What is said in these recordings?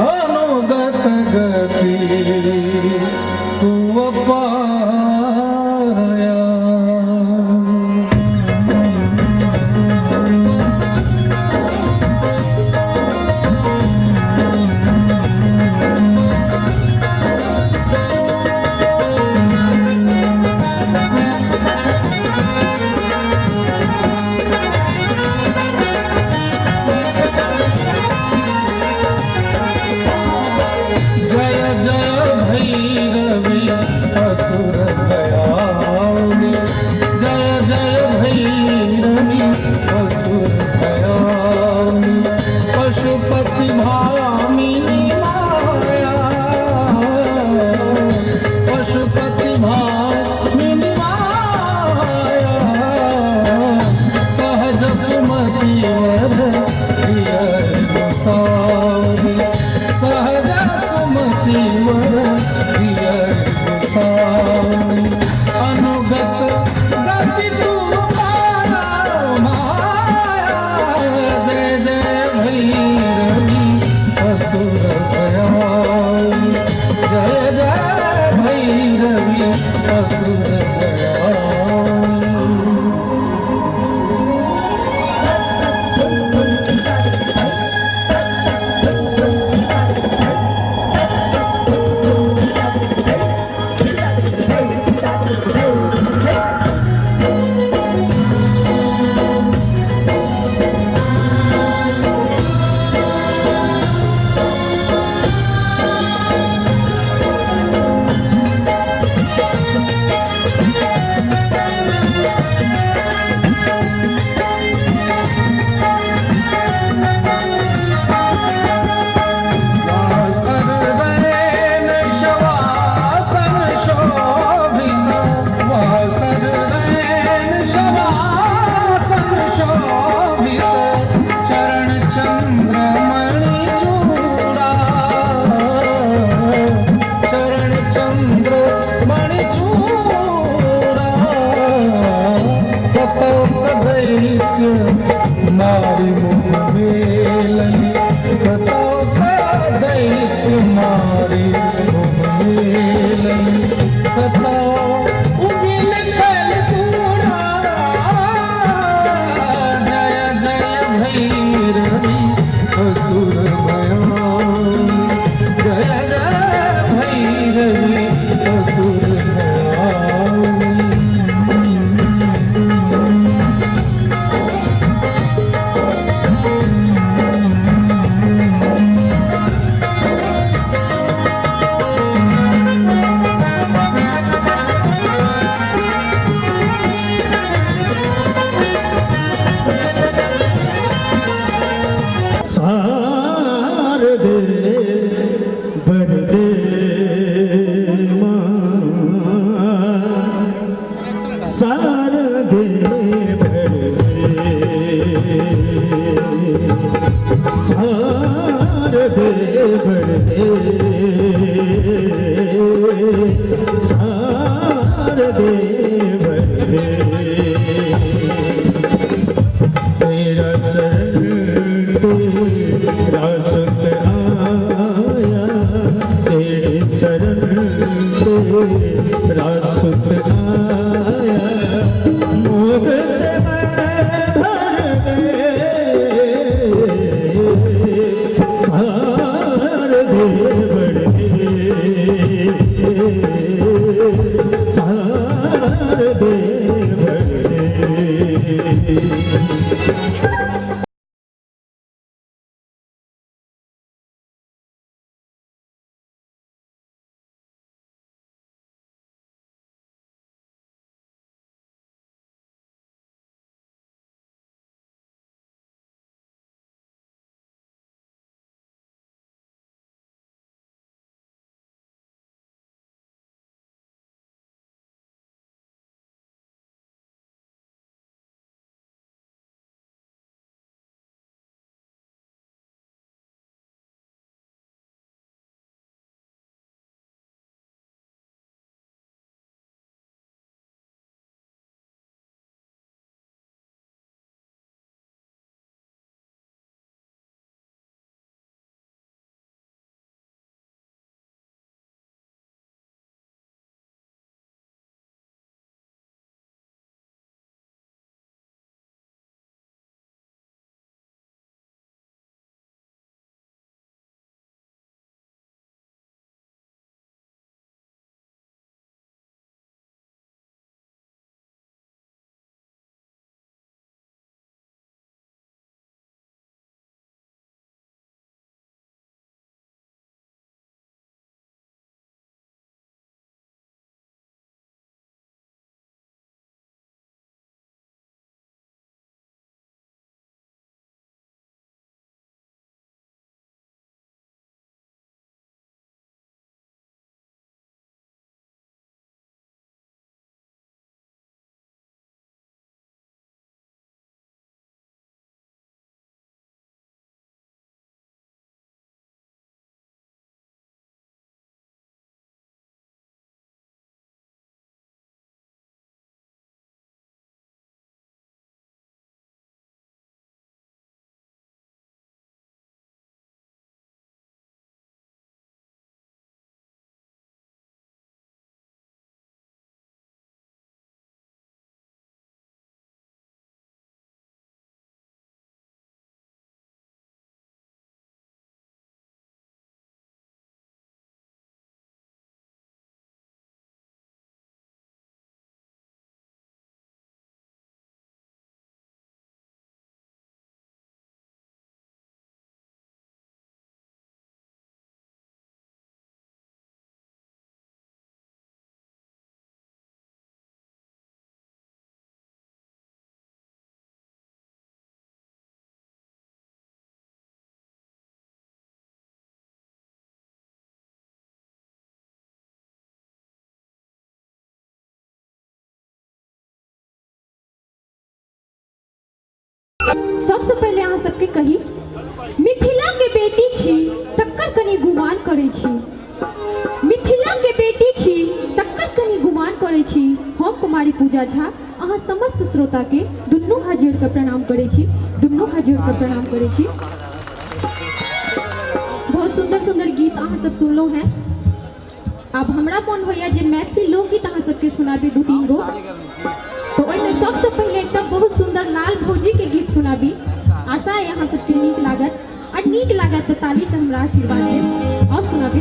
अनुगत गति तू अपाया। सारे सबसे पहले अहाँ सबके कही मिथिला के बेटी छी तक्कर कनी गुमान करे छी। मिथिला के बेटी छी तक्कर कनी गुमान करे छी। हम कुमारी पूजा झा अहाँ समस्त श्रोता के दुनू हाथ जोड़ के प्रणाम करे छी, दुनू हाथ जोड़ के प्रणाम करे छी। बहुत सुंदर सुंदर गीत अहाँ सब सुनलो हैं। अब हमरा मन होइया जे मैथिली लोकगीत अहाँ सबके सुनाबी दू तीन गो। तो ओहिमे सबसे पहले एकदम बहुत सुंदर लाल भौजी के गीत सुनाबी। आशा है यहाँ सबके नीक लागत, और नीक लागत तो ताली से हमरा आशीर्वाद देब। और सुनाबी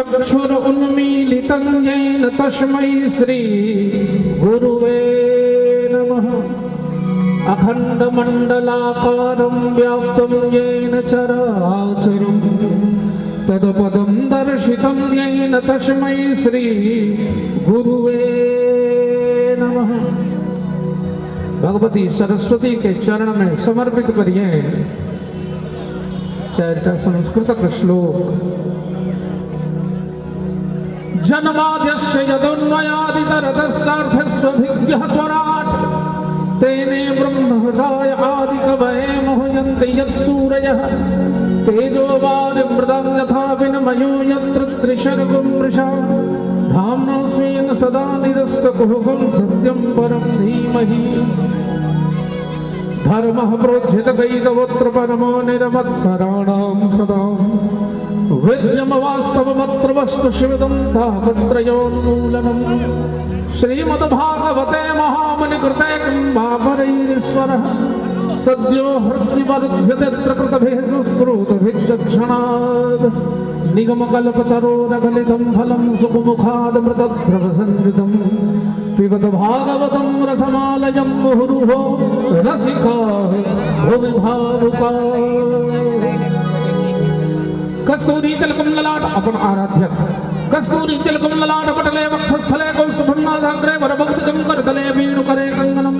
चक्षुरुन्मीलितं येन तस्मै श्री गुरुवे नमः। अखण्डमण्डलाकारं व्याप्तं येन चराचरं तत्पदं दर्शितं येन तस्मै श्री गुरुवे नमः। भगवती सरस्वती के चरण में समर्पित करिए चारिटा संस्कृत का श्लोक। जन्माद्यस्य यदोन्वयादितरतश्चार्थस्वभिज्ञः स्वराट् तेने ब्रह्महृदाय आदिकवये मुह्यन्ति यत्सूरयः तेजो वारिमृतं यथा विनिमयो यत्र त्रिशर्गं मृषा धाम्ना स्वेन सदा निरस्तकुहकं सत्यं परं धीमहि। धर्मः प्रोज्झितकैतवोऽत्र परमो निरमत्सराणां सदा विद्यमवास्तवमत्र वस्तु शिवदं तापत्रयोन्मूलनम्। श्रीमद्भागवते महामुनिकृते किम्बापरैरीश्वरः सद्यो हृद्यवरुध्यते प्रकृतभिः सुश्रुतभिः दक्षिणात्। निगमकल्पतरोरगलितं फलं सुखमुखादमृतद्रवसंयुतं पिबत भागवतं रसमालयं मुहुरुहो रसिकाः भुवि भावुकाः। कस्तूरी तिलकं ललाट अपन आराध्य कस्तूरी तिलकं ललाट पटले वक्षस्थले कौस्तुभन्नासाग्रे वरभक्तिकं करतले वेणुकरे कंगनं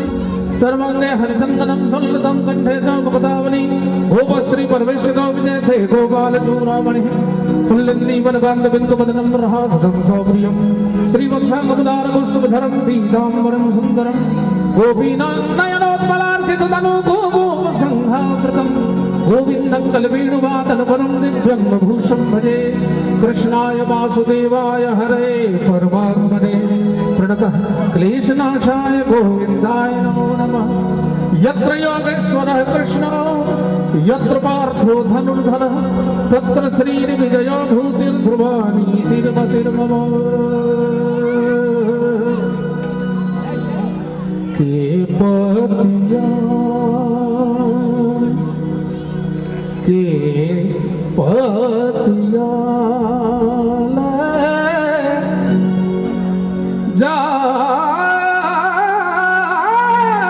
सर्वांगे हरिचन्दनं संलतं कंठे च मुक्तावली गोपश्री परमेश्वरो विनेथे गोपालचूडामणिः फुल्लिन्दी वनकान्तबिन्दुवदनं रहासदं सौप्रियं श्रीवत्साङ्गमुदार कौस्तुभधरं पीताम्बरं सुन्दरं गोपीनानयनोत्पलार्चिततनु गोगोपसंहावृतं गोविन्दं कलवेणुवादनपरं दिव्यं भूषं भजे। कृष्णाय वासुदेवाय हरे परमात्मने प्रणतः क्लेशनाशाय गोविन्दाय नमो नमः। यत्र योगेश्वरः कृष्णो यत्र पार्थो धनुर्धरः तत्र श्रीर्विजयो भूतिर्ध्रुवानी तिरुमतिर्मम। के पतिया के पतिया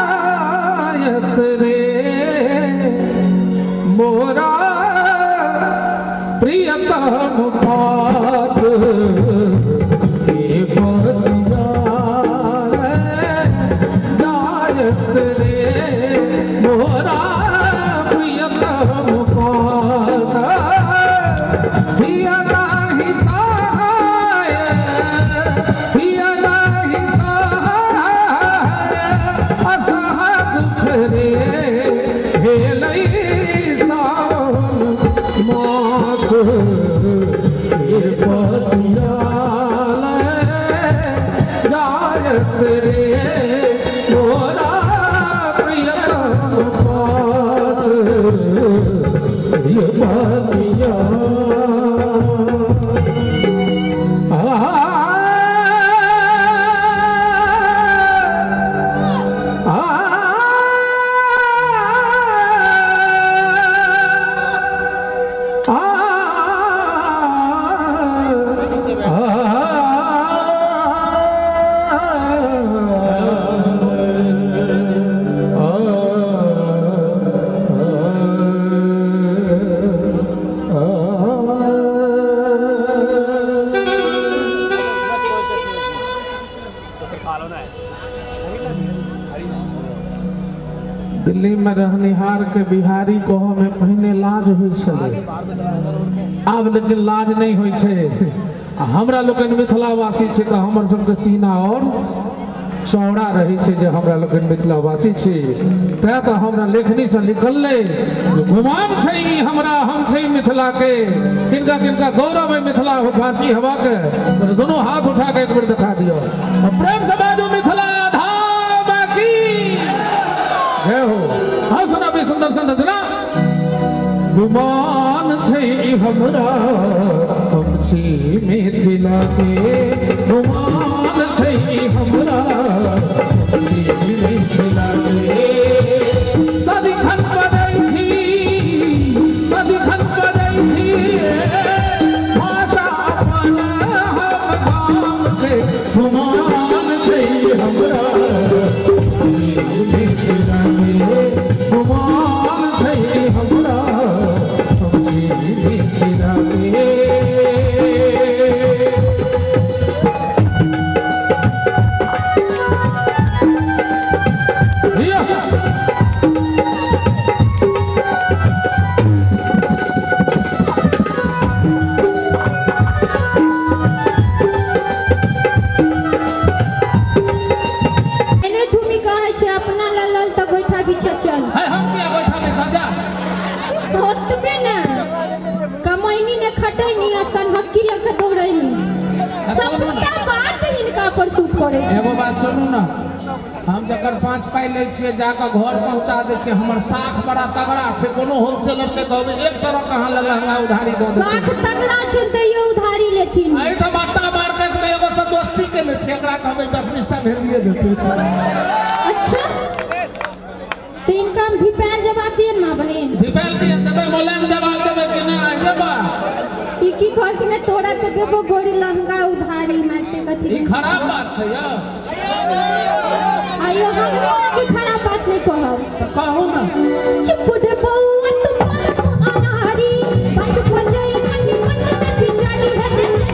जायत रे मोरा प्रियतम पास के पतिया जायत रे मोरा प्रियतम पास। हिया नाही सहाय हिया नाही सहाय असह दुख रे हेलै सावन मास हे पतिया जायत रे मोरा प्रियतम पास हे पतिया। दिल्ली में रहनिहार के बिहारी को हमें पहिने लाज हुई छे आब लेकिन लाज नहीं हुई छे। हमरा लोकन मिथिलावासी छे तो हमर सबके सीना और चौड़ा रही छे जे हमरा लोकन मिथिलावासी छे तै तो हमरा लेखनी से निकलले गुमान छे ई हमरा हम छे मिथिला के किनका किनका गौरव है मिथिला भाषी हवा के दोनों हाथ उठा के एक बार दिखा दियो प्रेम से बाजू मिथिला धाम की जय हो। हाँ सुना भी सुंदर संरचना गुमान छे हमरा हम छी मिथिला के गुमान छे हमरा हम छी मिथिला के सदिखन बदै छी भाषा अपन ना हम जकर 5 पाई ले छिए जाकर घर पहुंचा दे छिए हमर साख बड़ा तगड़ा छे कोनो होलसेलर के कहबे एक तरह कहां लगा हमरा उधारी दे दे साख तगड़ा छे तइयो उधारी लेथिन आई त माता मार्केट में एगो से दोस्ती के ले छिए एकरा कहबे 10-20 टा भेजिए देते अच्छा तो इनका हम भिपैल जवाब दिए ना बहन भिपैल दिए देबे मोलेम जवाब देबे कि ना आ देबा ई की कह कि ने तोरा के देबो गोरी लहंगा उधारी मारते कथि ई खराब बात छै या आयो हम की खराब बात नहीं कहब तो कहू ना चुप रे बउआ तुम अनारी बात बजाई खंडी मन में बिचारी है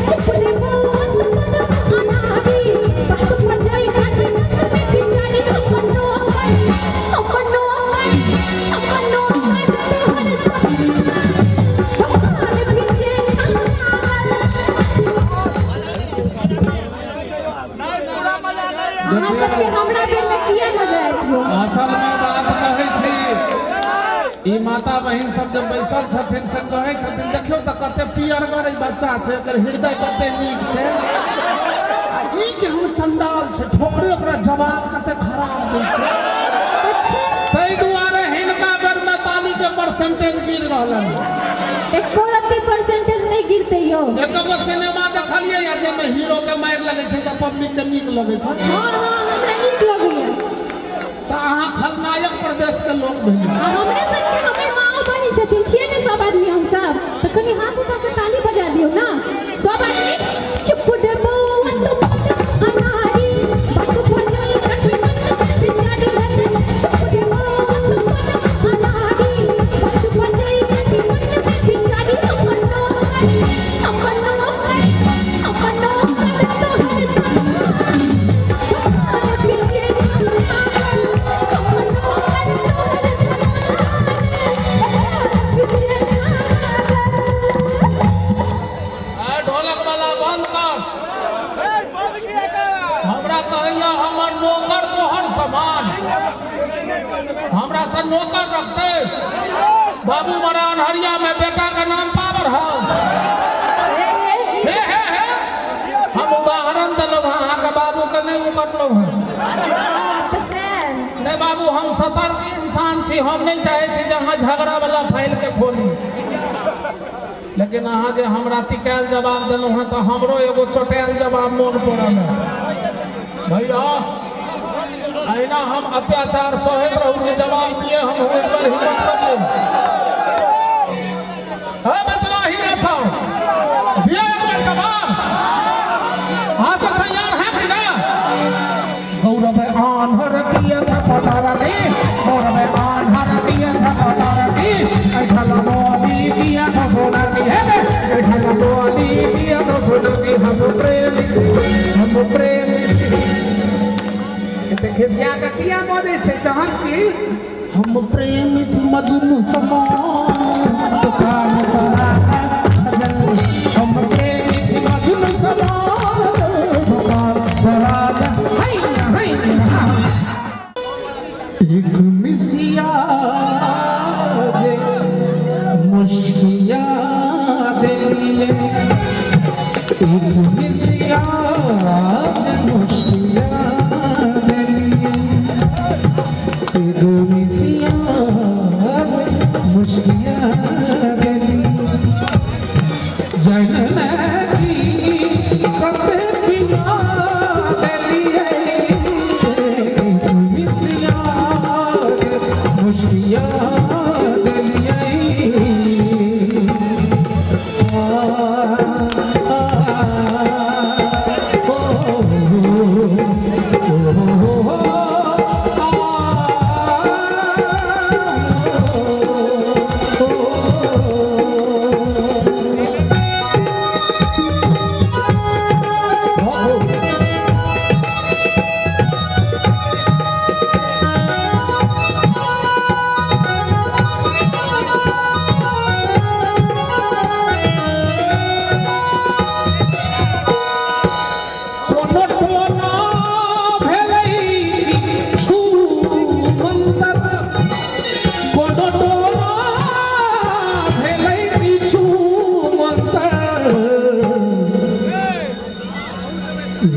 चुप रे बउआ तुम अनारी बात बजाई खंडी मन में बिचारी अपनो असल में बात कहै छी ई माता बहिन सब जब बैसल छथिन से कहै छथिन देखियो त कते पियरगर बच्चा छै एकर हृदय कते नीक छै ई के हम चंडाल छै ठोकरे ओकरा जवाब कते खराब दै छै तै दुआरे हिनका बेर में ताली के परसेंटेज गिर रहलन 1% नहीं गिरते यो एकगो सिनेमा देखलिए या जे में हीरो के मार लगे छै त पब्लिक के नीक लगे छै हां हमरा नीक लगैया त अहाँ खलनायक प्रदेश के लोग भेलिए हमरे संग हमर माँ बहिन छथिन छिए ने सब आदमी हम सब त कनी हाथ उठा के ताली बजा दियो ना सब आदमी चुप रे बउआ तुम अनारी बात बजाई खंडी मन में बिचारी है चुप रे बउआ तुम अनारी बात बजाई खंडी मन में बिचारी अपनो ढोलक वाला बंद कर हमरा कहैया हमर नौकर तोहर समान हमरा से नौकर रखते बाबू मरा अनहरिया में बेटा का नाम पावर हाउस हे हम उदाहरण दिलौ अहाँ के बाबू के नहीं उकटलौ नहीं बाबू हम सतर्क इंसान छी हम नहीं चाहे छी जे अहाँ झगड़ा वाला फाइल के खोली लेकिन अहाँ जे हमरा टिकायल जवाब देलहुँ हैं तो हमरो एगो चोटायल जवाब मोन पड़ल है भैया अहिना हम अत्याचार सहैत रहू के जवाब दिए हम एक बार हिम्मत कर ले बचला हीरा साहब दिया एक बार जवाब हाँ सब तैयार हैं कि ना गौरव आन्हर किए था पतारा नहीं गौरव आन्हर किए था पतारा नहीं ऐसा मोदी किया था सोना की है ऐसा मोदी किया था सोना की हम प्रेम इतने खिसिया का किया मोदी से चाहत की हम प्रेम मजनू समान दुकान बना हम प्रेम मजनू समान दुकान बना एक मिसिया जे मुश्किया दिए एक मिसिया जे मुश्किया दिए एक मिसिया जे मुश्किया दिए जन की कते बिना दिए एक मिसिया मुश्किया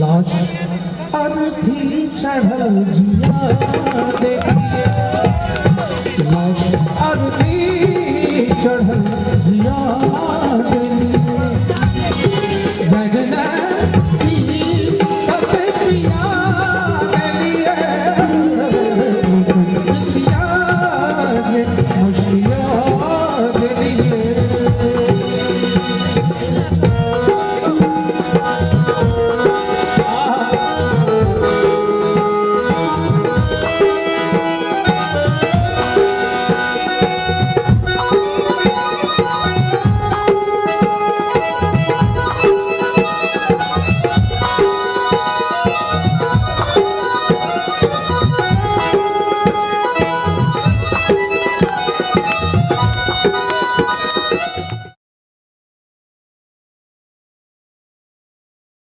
लाश अर्थी चढ़ल जिया देखिए अरती चढ़ल जिया देखिए जगना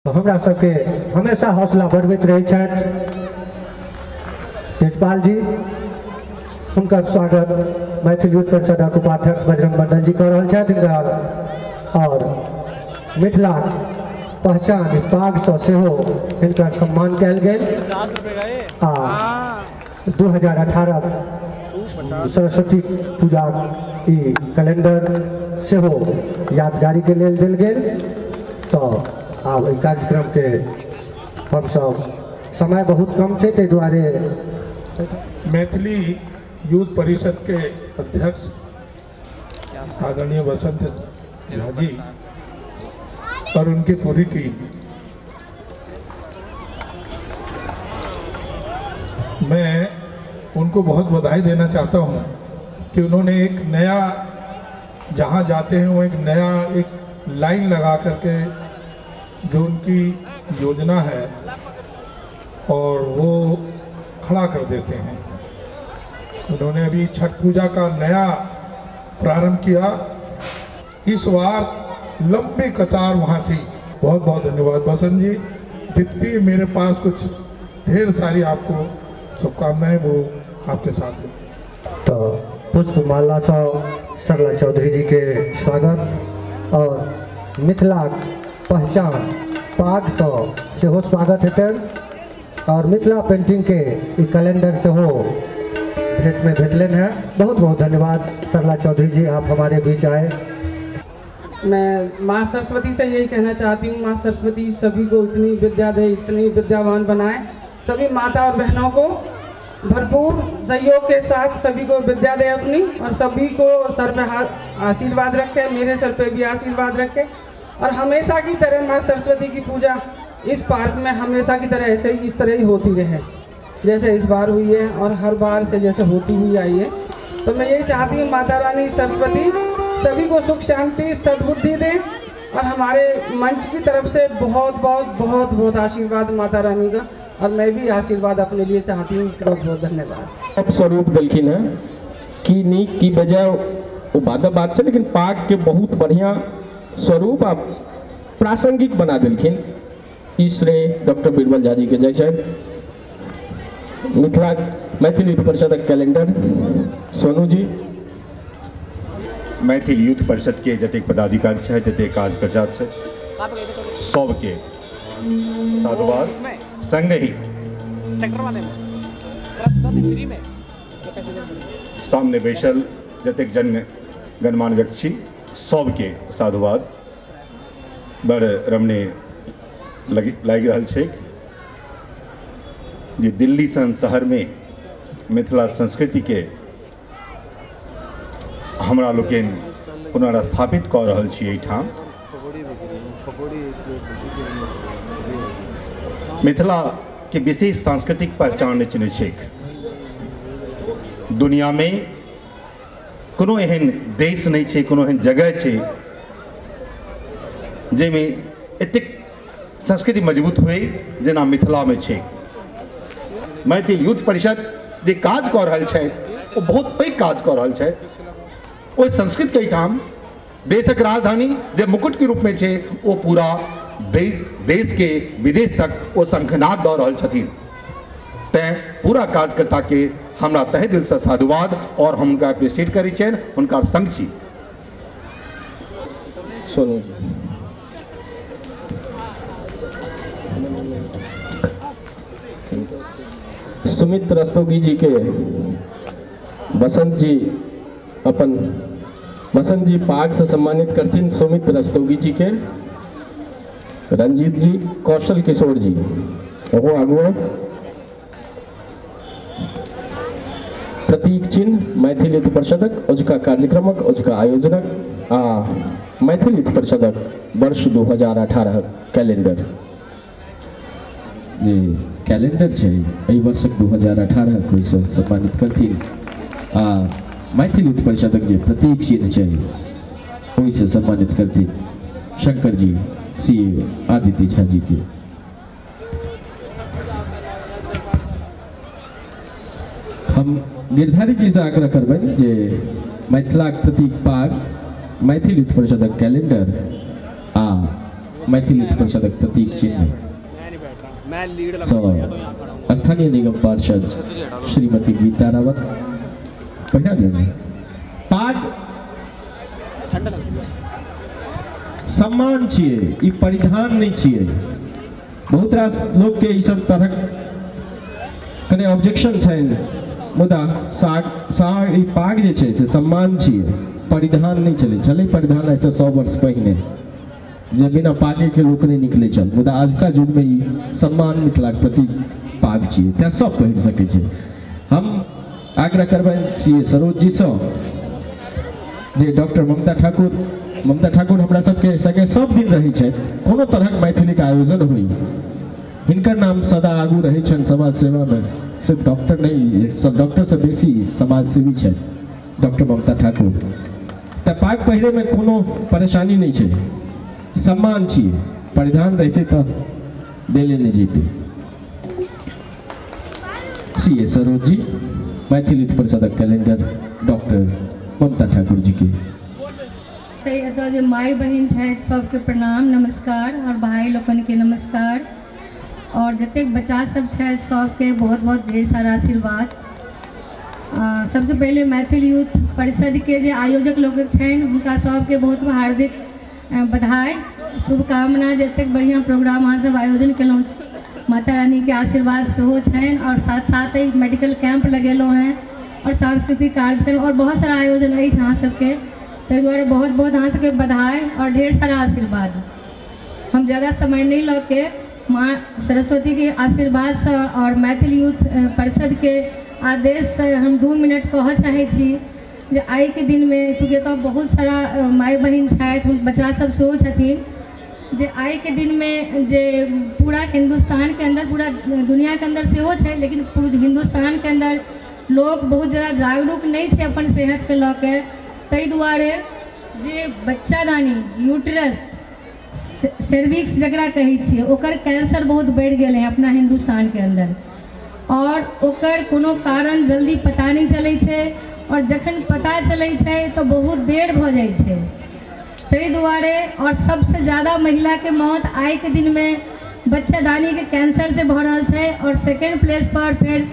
हमरा सबके हमेशा हौसला बढ़बैत रहै छथि तेजपाल जी। हुनकर स्वागत मैथिल यूथ परिषदक उपाध्यक्ष बजरंग मंडल जी कऽ रहल छथि और मिथिला पहचान पागसँ सेहो हिनकर सम्मान कयल गेल आ 2018 सरस्वती पूजा ई कैलेंडर सेहो यादगारी के लेल देल गेल। तो आब एहि कार्यक्रम के हम सब समय बहुत कम छै ताहि दुआरे मैथिली यूथ परिषद के अध्यक्ष आदरणीय वसंत झा जी और उनकी पूरी टीम, मैं उनको बहुत बधाई देना चाहता हूं कि उन्होंने एक नया, जहां जाते हैं वो एक नया एक लाइन लगा करके जो उनकी योजना है और वो खड़ा कर देते हैं। उन्होंने अभी छठ पूजा का नया प्रारंभ किया। इस बार लंबी कतार वहाँ थी। बहुत बहुत धन्यवाद बसंत जी। जितनी मेरे पास कुछ ढेर सारी आपको शुभकामनाएं वो आपके साथ हैं। तो पुष्पमाला से सरला चौधरी जी के स्वागत और मिथिला पहचान पाग सेहो स्वागत हेतन और मिथिला पेंटिंग के ई कैलेंडर सेहो भेंट में भेटलन है। बहुत बहुत धन्यवाद सरला चौधरी जी, आप हमारे बीच आए। मैं माँ सरस्वती से यही कहना चाहती हूँ, माँ सरस्वती सभी को इतनी विद्या दे, इतनी विद्यावान बनाए। सभी माता और बहनों को भरपूर सहयोग के साथ सभी को विद्या दे अपनी, और सभी को सर पे हाथ आशीर्वाद रखे, मेरे सर पे भी आशीर्वाद रखे। और हमेशा की तरह माँ सरस्वती की पूजा इस पार्क में हमेशा की तरह ऐसे ही इस तरह ही होती रहे, जैसे इस बार हुई है और हर बार से जैसे होती हुई आई है। तो मैं यही चाहती हूँ माता रानी सरस्वती सभी को सुख शांति सद्बुद्धि दे, और हमारे मंच की तरफ से बहुत बहुत बहुत बहुत आशीर्वाद माता रानी का, और मैं भी आशीर्वाद अपने लिए चाहती हूँ। बहुत बहुत धन्यवाद। अब स्वरूप दिलखिन है कि नीक की बजाय वो बात है, लेकिन पाक के बहुत बढ़िया स्वरूप आप प्रासंगिक बना दिलखिन। ई श्रेय डॉक्टर बीरबल झा जी के जय जय। मिथिला मैथिल यूथ परिषद कैलेंडर सोनू जी। मैथिल यूथ परिषद के जतेक पदाधिकारी है, जतेक कार्यकर्ता है, सबके साधुवाद संग ही सामने बैसल जतेक गणमान्य व्यक्ति सबके साधुवाद। बड़ रमणीय लागि रहल छै जे दिल्ली सन शहर में मिथिला संस्कृति के हमरा लोकन पुनर्स्थापित कऽ रहल छी। एहिठाम मिथिला के विशेष सांस्कृतिक पहचान रचने छै। दुनिया में कोनो एहन देश नहीं छै, कोनो एहन जगह छै जाहिमे एतेक संस्कृति मजबूत हुए जेना मिथिला में छै। मैथिल यूथ परिषद जे काज कऽ रहल छै वो बहुत पैघ काज कऽ रहल छै। ओहि संस्कृत के ठाम देशक राजधानी जे मुकुट के रूप में छै वो पूरा देश के विदेश तक वो शंखनाद दऽ रहल छथिन। तैं पूरा कार्यकर्ता के हमरा तहे दिल से साधुवाद और हम उनका अप्रिशिएट करै छियनि, हुनका संग छी। सोनू जी। सुमित रस्तोगी जी के बसंत जी पाग से सम्मानित करतीन। सुमित रस्तोगी जी के रंजीत जी, कौशल किशोर जी वो आगू प्रतीक चिन्ह मैथिल युद्ध परिषदक ओजुका कार्यक्रमक ओजुका आयोजनक आ मैथिल युद्ध परिषदक वर्ष 2018 कैलेंडर जे कैलेंडर छै एहि वर्षक 2018 को से सम्मानित करथिन आ मैथिल युद्ध परिषदक जे प्रतीक चिन्ह छै ओहि से सम्मानित करथिन शंकर जी सी आदित्य झा जी के। हम निर्धारित जी से आग्रह करबनि जे मैथिलाक प्रतीक पाग मैथिल युद्ध परिषदक कैलेंडर आ मैथिल युद्ध परिषदक प्रतीक चिन्ह स्थानीय निगम पार्षद श्रीमती गीता रावत पहिरा देने पाग सम्मान छिए, ई परिधान नहीं छिए। बहुत रास लोग के ई सब तरह कने ऑब्जेक्शन छै, मुदा ई पाग जे छै से सम्मान छिए, परिधान नहीं चले परिधान ऐसे 100 वर्ष पहिने जे बिना पागे के लोक नहीं निकले छल, मुदा आजुका युग में ई सम्मान मिथिलाक प्रति पाग छिए त्या सब पहिर सकै छै। हम आग्रह करबनि सी सरोज जी से जे डॉक्टर ममता ठाकुर हमरा सबके संगे सब दिन रही छै, कोनो तरहक मैथिलीक आयोजन हुई हिनकर नाम सदा आगू रहे छन समाज सेवा में। सिर्फ डॉक्टर नहीं, सब डॉक्टर से बेसी समाज सेवी छै डॉक्टर ममता ठाकुर। त पाग पहिरे में कोनो परेशानी नहीं छै, सम्मान छिए, परिधान रहते तो देले नहीं जेते। सी सरोज जी मैथिल युद्ध परिषदक कैलेंडर डॉक्टर ममता ठाकुर जी के। एतऽ जे माय बहिन छथि सबके प्रणाम नमस्कार और भाई लोकन के नमस्कार और जतेक बच्चा सब छथि सबके बहुत बहुत ढेर सारा आशीर्वाद। सबसे पहले मैथिल युद्ध परिषद के जे आयोजक लोग छनि हुनका सबके बहुत हार्दिक बधाई शुभकामना। जतेक बढ़िया प्रोग्राम अहाँ सब आयोजन केलहुँ, माता रानी के आशीर्वाद सेहो छनि और साथ साथ ही मेडिकल कैंप लगेलहुँ हैं और सांस्कृतिक कार्यक्रम और बहुत सारा आयोजन अछि अहाँ सबके, ताहि दुआरे बहुत बहुत अहाँ सबके बधाई और ढेर सारा आशीर्वाद। हम ज़्यादा समय नहीं लऽ के माँ सरस्वती के आशीर्वाद से और मैथिल युद्ध परिषद के आदेश से हम 2 मिनट कह चाहै छी जे आइ के दिन में चूँकि तो बहुत सारा माय बहिन छथि, बच्चा सब सेहो छथिन, जे आइ के दिन में जे पूरा हिंदुस्तान के अंदर पूरा दुनिया के अंदर सेहो छै, लेकिन पूरा हिंदुस्तान के अंदर लोग बहुत ज़्यादा जागरूक नहीं छै अपन सेहत के लऽ के। ताहि दुआरे जे बच्चादानी यूट्रस सर्विक्स जकरा कहै छियै ओकर कैंसर बहुत बढ़ि गेल है अपना हिंदुस्तान के अंदर और ओकर कोनो कारण जल्दी पता नहीं चलै छै और जखन पता चलै छै तो बहुत देर भऽ जाइ छै। ताहि दुआरे और सबसे ज़्यादा महिला के मौत आइ के दिन में बच्चादानी के कैंसर से भऽ रहल छै और सेकेंड प्लेस पर फिर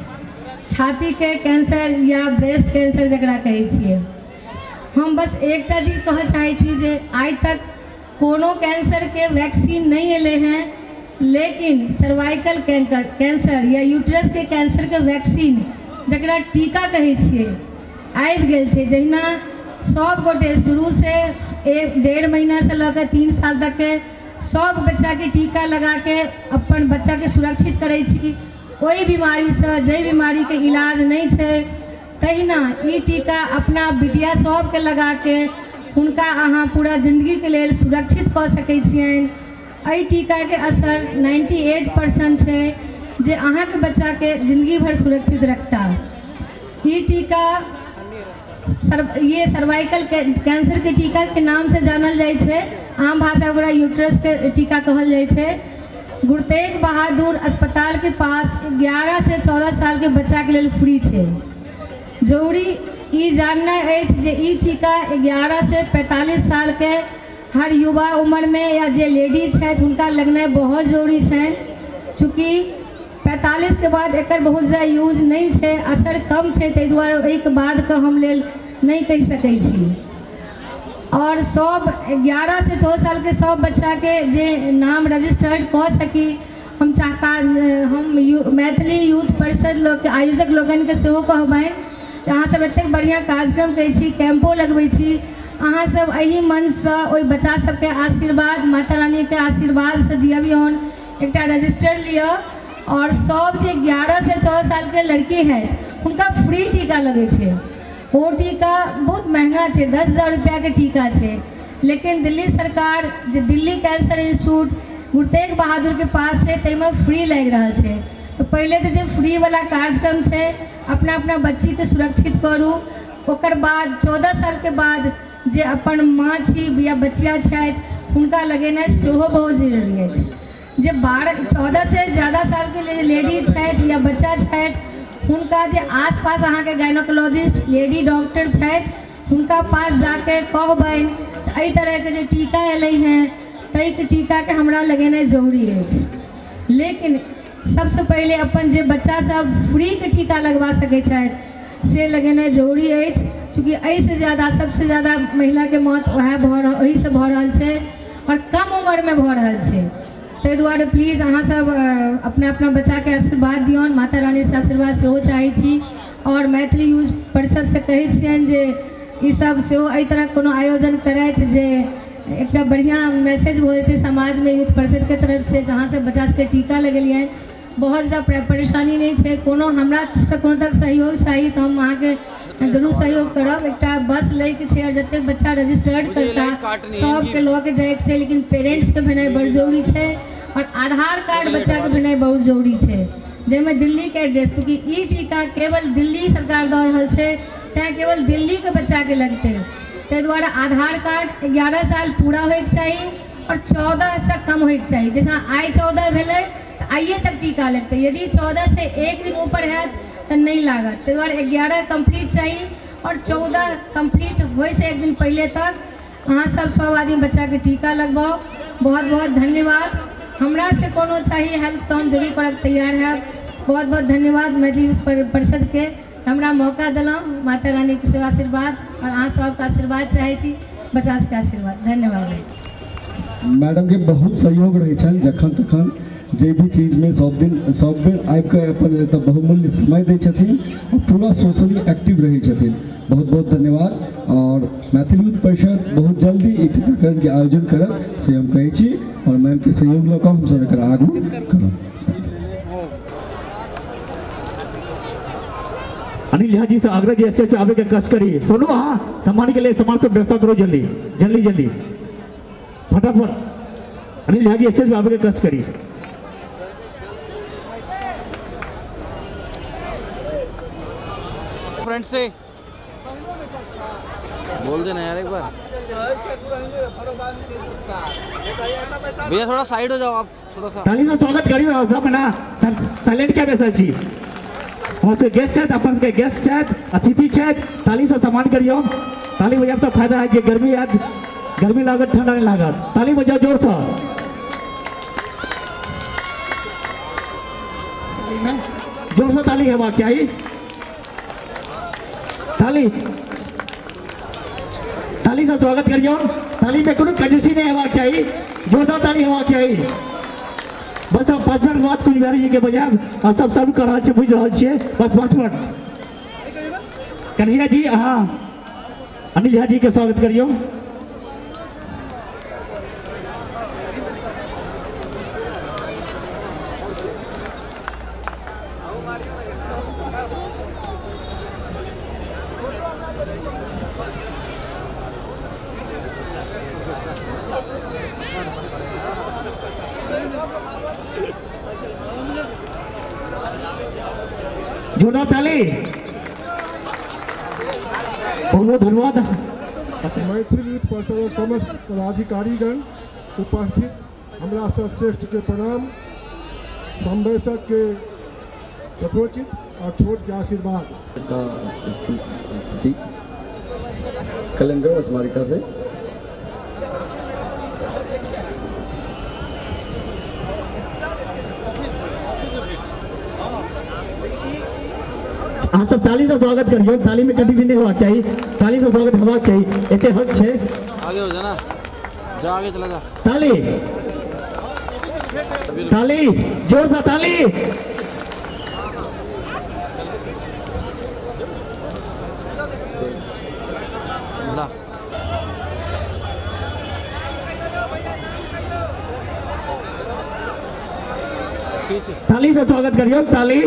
छाती के कैंसर या ब्रेस्ट कैंसर जकरा कहै छियै। हम बस एकटा चीज कह चाहै छी जे आइ तक कोनो कैंसर के वैक्सीन नहीं एले हैं, लेकिन सर्वाइकल कैंसर या यूट्रस के कैंसर के वैक्सीन जकरा टीका कहै छियै आबि गेल छै। जहिना सब गोटे शुरू से 1.5 महीना से लऽ के 3 साल तक के सब बच्चा के टीका लगा के अपन बच्चा के सुरक्षित करै छी। कोई बीमारी से जे बीमारी के इलाज नहीं छै तहिना ई टीका अपना बिटिया सबके लगा के हुनका अहाँ पूरा जिंदगी के लेल सुरक्षित कऽ सकै छियनि। एहि टीका के असर 98% छै जे अहाँ के बच्चा के जिंदगी भर सुरक्षित रखता। ई टीका ये सर्वाइकल कैंसर के टीका के नाम से जानल जाइ छै, आम भाषा ओकरा यूट्रस के टीका कहल जाइ छै। गुरु तेग बहादुर अस्पताल के पास 11 से 14 साल के बच्चा के लेल फ्री छै। जरूरी ई जानना अछि जे ई टीका 11 से 45 साल के हर युवा उम्र में या जे लेडी छथि हुनका लगनाइ बहुत जरूरी छनि, चूँकि 45 के बाद एकर बहुत ज़्यादा यूज नहीं छै, असर कम छै, ताहि दुआरे एहिके बाद के हम लेल नहीं कहि सकै छी। और सब 11 से 14 साल के सब बच्चा के जे नाम रजिस्टर्ड कऽ सकी मैथिली यूथ परिषद लोग आयोजक लोगन के सेहो कहबनि अहाँ सब एतेक बढ़िया कार्यक्रम करै छी, कैंपो लगबै छी, अहाँ सब एही मन से ओइ बच्चा सबके आशीर्वाद माता रानी के आशीर्वाद से दियबियौन। एकटा रजिस्टर लियो और सब जे 11 से 14 साल के लड़की है उनका फ्री टीका लगे छे। वो टीका बहुत महंगा छे, 10,000 रुपया के टीका छे, लेकिन दिल्ली सरकार जे दिल्ली कैंसर इंस्टीट्यूट गुरु तेग बहादुर के पास है तैमे फ्री लग रहा है। तो पहले तो जो फ्री वाला कार्यक्रम है अपना अपना बच्ची के सुरक्षित करू, ओकर बाद 14 साल के बाद जे अपन माँ छी या बचिया छथि हुनका लगेनाइ सेहो बहुत जरूरी है। जे 14 से ज़्यादा साल के लेडीज छथि या बच्चा छथि हुनका जे आसपास अहाँ के गायनोकोलॉजिस्ट लेडी डॉक्टर छथि हुनका पास जाके कहबनि एहि तरह के जे टीका एलै हैं तैके टीका के हमरा लगेनाइ जरूरी अछि। लेकिन सबसे पहले अपन जे बच्चा सब फ्री के टीका लगवा सकै छथि से लगेनाइ जरूरी अछि, चूँकि एहिसँ ज़्यादा सबसे ज़्यादा महिला के मौत वही से भऽ रहल छै और कम उम्र में भऽ रहल छै। ताहि दुआरे प्लीज अहाँ सब अपना अपना बच्चा के आशीर्वाद दियौन, माता रानी से आशीर्वाद सेहो चाहै छी और मैथिली यूथ परिषद से कहै छियनि जे ई सब सेहो एहि तरह कोनो आयोजन करथि जे एकटा बढ़िया मैसेज हो जेतै समाज में यूथ परिषद के तरफ से, जहाँ से बच्चा सबके टीका लगेलिए बहुत ज़्यादा परेशानी नहीं है। कोनो हमरा से कोनो तरह सहयोग चाहिए तो हम अहाँ के जरूर सहयोग करब। एकटा बस लैके छै और जते बच्चा रजिस्टर्ड करता सबके लऽ के जाइके छै, लेकिन पेरेंट्स के भेनाइ बड़ जरूरी छै और आधार कार्ड बच्चा के भेनाइ बहुत जरूरी छै, जाहिमे दिल्ली के एड्रेस, क्योंकि ई टीका केवल दिल्ली सरकार दऽ रहल छै तैं केवल दिल्ली के बच्चा के लगतै। ताहि दुआरे आधार कार्ड 11 साल पूरा होइके चाही और 14 से कम होइके चाही। जैसे आइ 14 भेलै तो आइए तक टीका लगतै, यदि 14 से एक दिन ऊपर है तो नहीं लागत। ताहि दुआरे 11 कंप्लीट चाहिए और 14 कंप्लीट होए से एक दिन पहले तक अहाँ सब 100 आदमी बच्चा के टीका लगवाओ। बहुत बहुत धन्यवाद। हमरा से कोनो चाहिए हेल्प तो हम जरूर करके तैयार है। बहुत बहुत धन्यवाद मैथिली यूथ परिषद के हमरा मौका दिलहुँ। माता रानी के सेवा आशीर्वाद और अहाँ सबके आशीर्वाद चाहै छी, बच्चा सबके आशीर्वाद। धन्यवाद। मैडम के बहुत सहयोग रहे छन, जखन तखन जे भी चीज में सब बेर आबि के अपन एतऽ बहुमूल्य समय दै छथिन और पूरा सोशली एक्टिव रहे छथिन। बहुत बहुत धन्यवाद। और मैथिली यूथ परिषद बहुत जल्दी ई टीकाकरण के आयोजन करब से हम कहै छी और मैम के सहयोग लऽ कऽ हम सब एकर आगू करब। अनिल झा जी से आग्रह जी स्टेज पे आवे के कष्ट करिए। सोनू हाँ सम्मान के लिए सामान सब व्यवस्था करो जल्दी जल्दी जल्दी फटाफट। अनिल झा जी स्टेज पे आवे के कष्ट करिए। फ्रेंड से बोल देना यार एक बार। भैया थोड़ा साइड हो जाओ आप, थोड़ा सा ताली से स्वागत करियो सब ना साइलेंट क्या बैसल छी। वहाँ से गेस्ट छथि, अपन के गेस्ट छथि, अतिथि छथि, ताली से सम्मान करियो। ताली बजाब तो फायदा है, जे गर्मी है गर्मी लागत ठंडा नहीं लागत। ताली बजाओ जोर से, जोर से ताली हेबाक चाहिए। ताली ताली से स्वागत करियो। ताली में कोनो कंजूसी नहीं हेबाक चाहिए, जोरदार ताली हेबाक चाहिए। बस हम 5 मिनट बाद कुछ बिहारी जी के बजाय और सब शुरू कर रहा है, बुझ रहा है। बस 5 मिनट कन्हैया जी हाँ अनिल झा जी के स्वागत करियो। जोरदार ताली। बहुत धन्यवाद। मैथिली यूथ परिषद समस्त पदाधिकारीगण उपस्थित हमरा सर्वश्रेष्ठ के प्रणाम। संवेशक के यथोचित और छोट के आशीर्वाद। कैलेंडर स्मारिका से आप सब ताली से स्वागत करियो। ताली में कभी भी नहीं होना चाहिए, ताली से स्वागत होना चाहिए। एते हक छे, आगे हो जाना, जा आगे चला जा। ताली ताली, जोर से ताली। ला ताली से स्वागत करियो, ताली।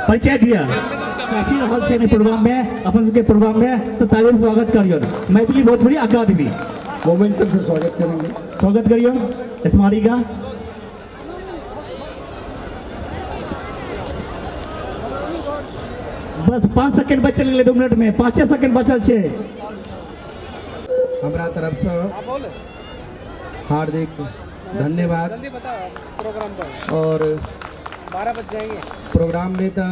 परिचय दिया काफी रहल छै प्रोग्राम में, अपन के प्रोग्राम में, तो ताली से स्वागत करियो। मैथिली भोजपुरी अकादमी मोमेंटम से स्वागत करेंगे। स्वागत करियो स्मारी का। बस 5 सेकंड बचल गेलै, 2 मिनट में 5 सेकंड बचल छै। हमरा तरफ से हार्दिक धन्यवाद। और 12 बज जाएंगे प्रोग्राम में तो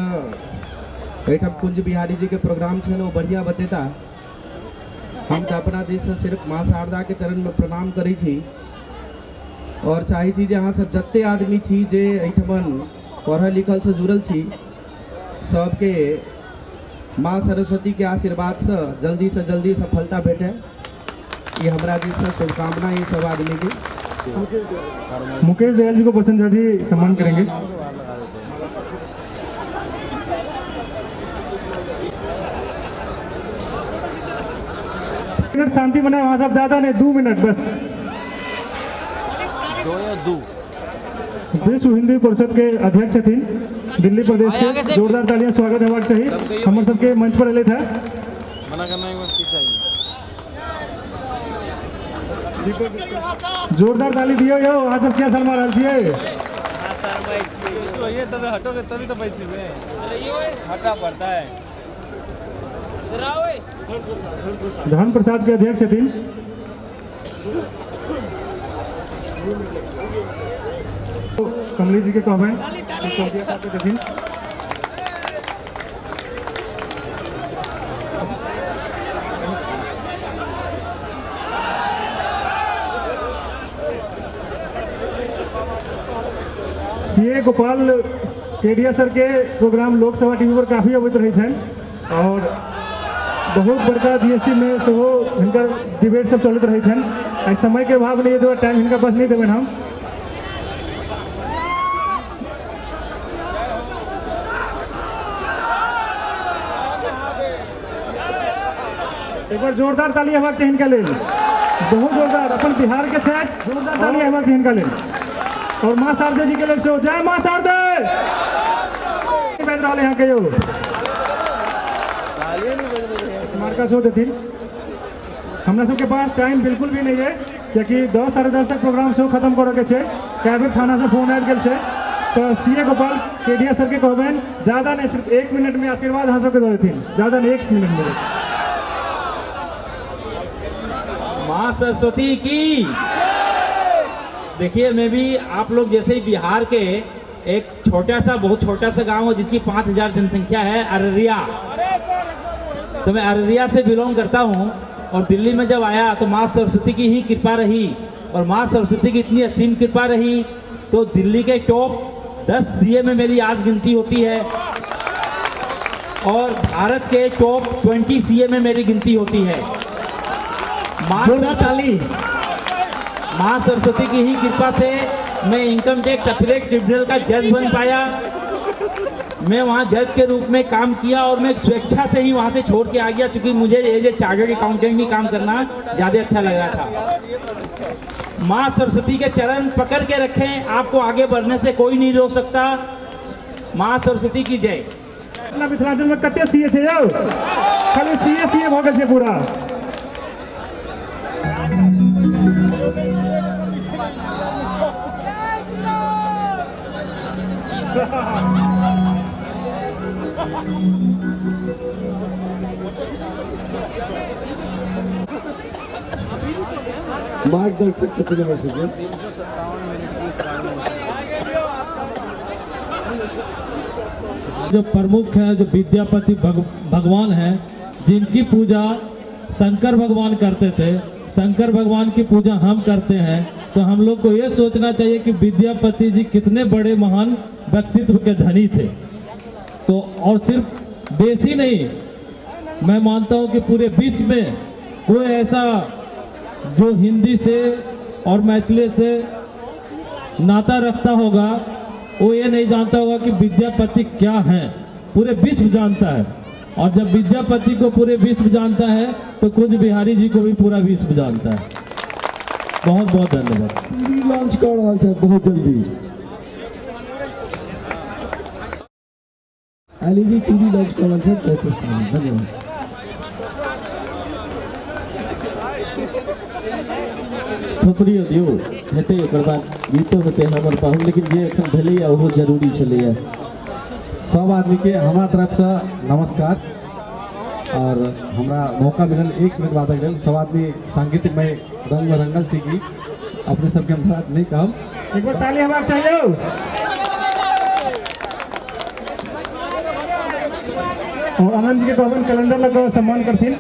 एठम कुंज बिहारी जी के प्रोग्राम छे वो बढ़िया बतेता। हम तो अपना दिश से सिर्फ माँ शारदा के चरण में प्रणाम करी छी और चाहे छी जे अहाँ सब जत्ते आदमी छी जे एठमन पढ़ल लिखल से जुड़ल छी, सबके माँ सरस्वती के आशीर्वाद से जल्दी सफलता भेटे, ये हमरा दिश से शुभकामना है सब आदमी की। मुकेश दयाल जी को बसंत जी सम्मान करेंगे। मिनट शांति बनाए वहां सब, ज्यादा नहीं, 2 मिनट बस। 2 या 2 विश्व हिंदी परिषद के अध्यक्ष थी दिल्ली प्रदेश के, जोरदार तालियां स्वागत हेबाक चाहिए। हम सबके मंच पर अले थे। मना करना एक बार चाहिए। जोरदार ताली दियो यो, वहां सब क्या सलमा रहल छियै। ये तब हटोगे तभी तो बैठी में हटा पड़ता है। धन प्रसाद के अध्यक्ष थी। कमली जी के कहबेन सीए गोपाल केडिया सर के प्रोग्राम लोकसभा टीवी पर काफी अबैत रहे छन और बहुत बड़का जीएसटी में सेहो हिनकर डिबेट सब चलते रहे छन। आई समय के अभाव नहीं है, टाइम हिनका पास नहीं देबेन हम। एक बार जोरदार ताली हेबाक चाहिए हिनका लेल, बहुत जोरदार। अपन बिहार के छथि, जोरदार ताली हेबाक चाहिए हिनका लेल। और माँ शारदा जी के लेल सेहो जय माँ शारदा। बाजि रहल यहाँ के यो मार्का शो देथिन। हमरा सबके पास टाइम बिल्कुल भी नहीं है, क्योंकि 10 साढ़े 10 तक प्रोग्राम शो खत्म करे के छै। कैबिन थाना से फोन आबि गेल छै, तो सीए गोपाल केडिया सर के कहबेन ज्यादा नहीं, सिर्फ 1 मिनट में आशीर्वाद अहाँ सबके दऽ देथिन, ज्यादा नहीं, 1 मिनट में। माँ सरस्वती की। देखिए, मैं भी आप लोग जैसे ही बिहार के एक छोटा सा, बहुत छोटा सा गांव है जिसकी 5000 जनसंख्या है, अररिया। तो मैं अररिया से बिलोंग करता हूं और दिल्ली में जब आया तो माँ सरस्वती की ही कृपा रही, और माँ सरस्वती की इतनी असीम कृपा रही तो दिल्ली के टॉप 10 सीए में मेरी आज गिनती होती है और भारत के टॉप 20 सीए में मेरी गिनती होती है। माँ सरस्वती की ही कृपा से मैं इनकम टैक्स अपीलेट ट्रिब्यूनल का जज बन पाया। मैं वहाँ जज के रूप में काम किया और मैं स्वेच्छा से ही वहाँ से छोड़ के आ गया, क्योंकि मुझे एज ए चार्टर्ड अकाउंटेंट भी काम करना ज़्यादा अच्छा लग रहा था। माँ सरस्वती के चरण पकड़ के रखें, आपको आगे बढ़ने से कोई नहीं रोक सकता। माँ सरस्वती की जय। अपना मिथिलांचल में कते सीए छै यौ, खाली सीए भऽ गेल छै पूरा। मार्गदर्शक चतुर्वेदी जो प्रमुख है, जो विद्यापति भगवान हैं, जिनकी पूजा शंकर भगवान करते थे, शंकर भगवान की पूजा हम करते हैं, तो हम लोग को ये सोचना चाहिए कि विद्यापति जी कितने बड़े महान व्यक्तित्व के धनी थे। तो और सिर्फ देश ही नहीं, मैं मानता हूँ कि पूरे विश्व में कोई ऐसा जो हिंदी से और मैथिली से नाता रखता होगा वो ये नहीं जानता होगा कि विद्यापति क्या है। पूरे विश्व जानता है, और जब विद्यापति को पूरे विश्व जानता है तो कुंज बिहारी जी को भी पूरा विश्व जानता है। बहुत बहुत धन्यवाद। लॉन्च कर रहा है बहुत जल्दी, एलईडी टीवी लॉन्च कर रहा है। धन्यवाद। थोपड़ी दियो हेतै ओकर बाद गीतो हेतै हमर पाहु, लेकिन जे एखन भेलैया ओहो जरूरी छलैया। सब आदमी के हमारा तरफ से नमस्कार। और हमरा मौका मिलल 1 मिनट बात गल, सब आदमी सांगीतिक में रंग में रंगल सी गीत अपने सबके हम नहीं कहब। एक बार ताली हमारे चाहिए। और आनंद जी के कहबन कैलेंडर लगा सम्मान करथिन।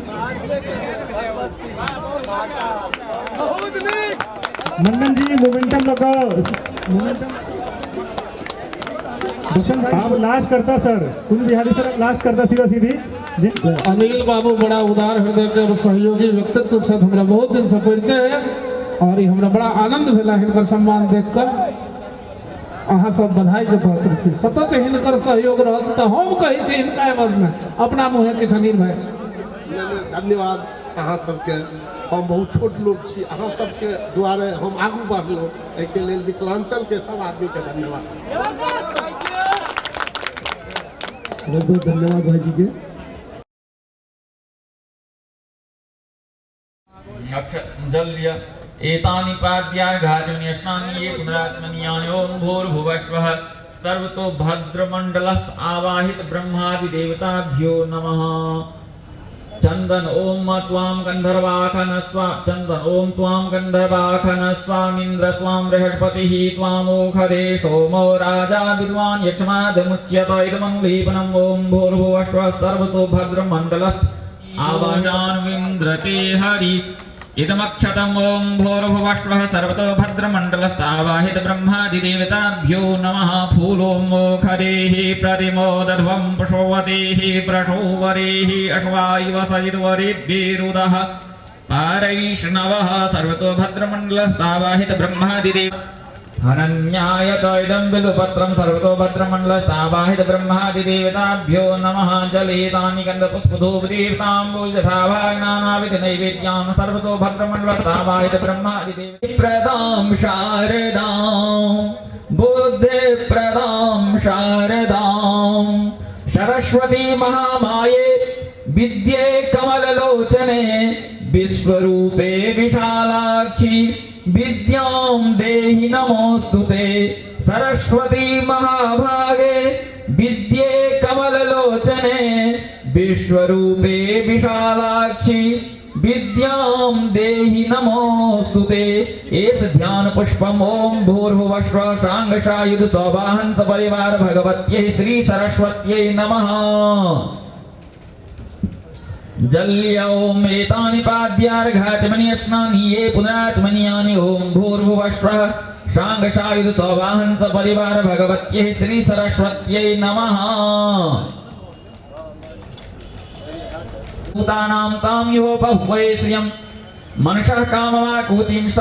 मंडन जी मोमेंटम लगा, आप लास्ट करता sir, Kunj Bihari sir last करता सीधा सीधी। अनिल बाबू बड़ा उदार हृदय के और सहयोगी व्यक्तित्व से हमरा बहुत दिन से परिचय है, और ये हमरा बड़ा आनंद भेला हिनकर सम्मान देखकर। अहाँ सब बधाई के पात्र छी। सतत हिनकर सहयोग रहत तो हम कही छी हिनका एवज में अपना मुँह के छनीर भाई। धन्यवाद अहाँ सबके। हम बहुत छोट लोग छी, अहाँ सबके द्वारे हम आगू बढ़लहुँ, एहिके लेल मिथिलांचल के सब आदमी के धन्यवाद। बहुत धन्यवाद भाई जी के। जल लिया एतानि पाद्यार्घाचमनि स्नानि ये पुनरात्मनीयानि ओम भूर्भुवस्वः सर्वतो भद्रमंडलस्थ आवाहित ब्रह्मादि देवताभ्यो नमः। चंदन ओम त्वां गंधर्वाखनस्वा चंदन ओम त्वां गंधर्वाखनस्वामिन्द्र स्वां बृहस्पतिः त्वामोखदे सोमो राजा विद्वान् यक्षमादमुच्यत इदमनुलेपनम् ओम भूर्भुवस्वः सर्वतो भद्रमंडलस्थ आवाहयान्विन्द्रते हरि इदमक्षतम् ओम भूर्भुवस्वः सर्वतो भद्रमण्डलस्थावाहित ब्रह्मादिदेवताभ्यो नमः। फूलोन्मोखदेः प्रतिमोदध्वं पशोवतेः प्रशोवरेः अश्वायव सजिद्वरेभ्येरुदः पारैष्णवः सर्वतो भद्रमण्डलस्थावाहित ब्रह्मादिदेव अनन्यायत इदं बिल्वपत्रं सर्वतो भद्रमण्डलस्थावाहित ब्रह्मादिदेवताभ्यो नमः। जलेतानि गन्धपुष्पधूपदीप्ताम्बूलयथाभागनानाविधनैवेद्यान् सर्वतो भद्रमण्डलस्थावाहित ब्रह्मादिदेवताभ्यो शारदां बुद्धिप्रदां शारदां सरस्वती महामाये विद्ये कमललोचने विश्वरूपे विशालाक्षी विद्यां देहि नमोस्तुते। सरस्वती महाभागे विद्ये कमललोचने विश्वरूपे विशालाक्षी विद्यां देहि नमोस्तुते। एष ध्यान पुष्पम ओम भूर्भुवस्वः सांगशायुध सौवाहन सपरिवार भगवत्यै श्री सरस्वत्यै नमः। जल्य ओम एतानि पाद्यार्घाचमनि स्नानि ये पुनराचमनीयानि ओम भूर्भुवस्वः सांगशायुध सौवाहन सपरिवार भगवत्यै श्री सरस्वत्यै नमः। भूतानां तां यो बहुवै श्रियं मनसः काममाकूतिं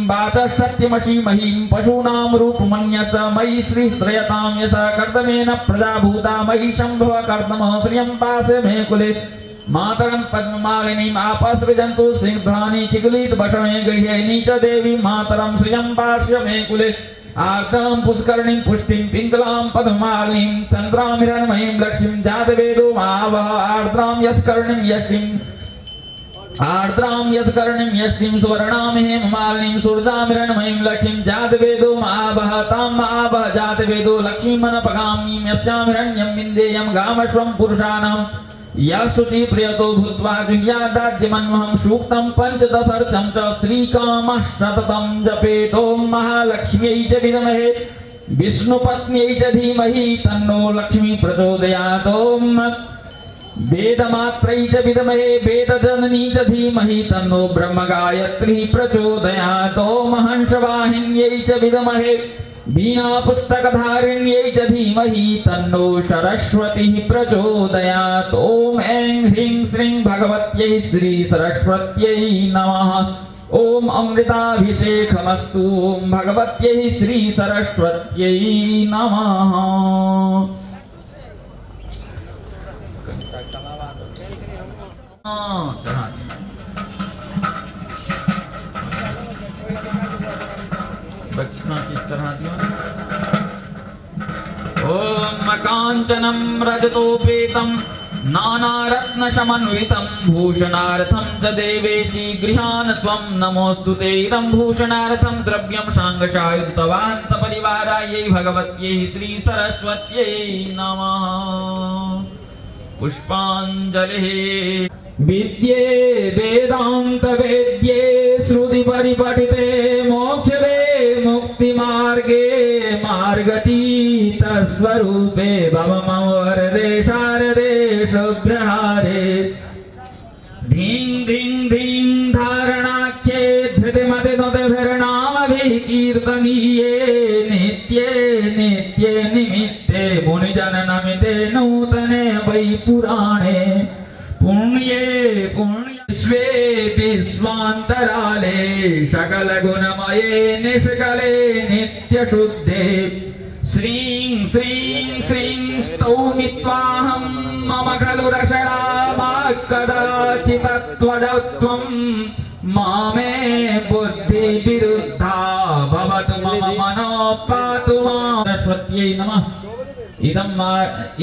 वाचः सत्यमसीमहीं पशूनां रूपमन्यस मयि श्री श्रयतां यश कर्दमेन प्रजाभूता मयि शम्भव कर्दमः श्रियं पासे मे कुले मातरं पद्ममालिनीम् आपसृजन्तु सिंहानि चिकुलित वशमे गृहे च देवी मातरं श्रियं पास्य मे कुले आर्द्रां पुष्करणीं पुष्टिं पिङ्गलां पद्ममालिनीं चन्द्रां हिरण्मयीं लक्ष्मीं जातवेदो मावः आर्द्रां यस्कर्णीं यश्रीं आर्द्रां यस्कर्णीं यश्रीं सुवर्णां हेममालिनीं सुरदां हिरण्मयीं लक्ष्मीं जातवेदो मावः तां मावः जातवेदो लक्ष्मीमनपगामिनीं यस्यां हिरण्यं विन्देयं गामश्वं पुरुषाणां यः शुचि प्रियतो भूत्वा गृह्यादाद्यमन्वहं सूक्तं पञ्चदशर्चं च श्रीकामः सततं जपेत् ॐ महालक्ष्म्यै च विद्महे विष्णुपत्न्यै च धीमहि तन्नो लक्ष्मी प्रचोदयात् ॐ वेदमात्रै च विद्महे वेदजननी च धीमहि तन्नो ब्रह्मगायत्री प्रचोदयात् ॐ हंसवाहिन्यै च विद्महे वीणा पुस्तकधारिण्यै च धीमहि तन्नो सरस्वती प्रचोदयात् ॐ ऐं ह्रीं श्रीं भगवत्यै श्री सरस्वत्यै नमः। ओम अमृताभिषेकमस्तु भगवत्यै श्री सरस्वत्यै नमः। दक्षिणा किस तरह दिया? ओम कांचनम रजतोपेतम नानारत्न समन्वितं भूषणार्थं च देवेशी गृहान् त्वं नमोऽस्तुते। इदं भूषणार्थं द्रव्यं साङ्गशायुक्तवान् सपरिवारायै भगवत्यै श्री सरस्वत्यै नमः। पुष्पाञ्जलिः। विद्ये वेदांत वेद्ये श्रुति परिपठिते मोक्षदे मुक्तिमार्गे मार्गतीत स्वरूपे भव मम वरदे शारदे शुभ्रहारे। धीं धीं धीं धारणाख्ये धृतिमतिनुतिभिर्नामभिः कीर्तनीये नित्ये नित्ये निमित्ते मुनिजननमिते नूतने वै पुराणे। पुण्ये पुण्य स्वे विश्वान्तराले सकल गुणमये निष्कले नित्य शुद्धे। श्रीं श्रीं श्रीं स्तौमि त्वाहं मम खलु रक्षणा मा कदाचित् त्वं मामे बुद्धि विरुद्धा भवतु मम मनो पातु मां। सरस्वत्यै नमः। इदं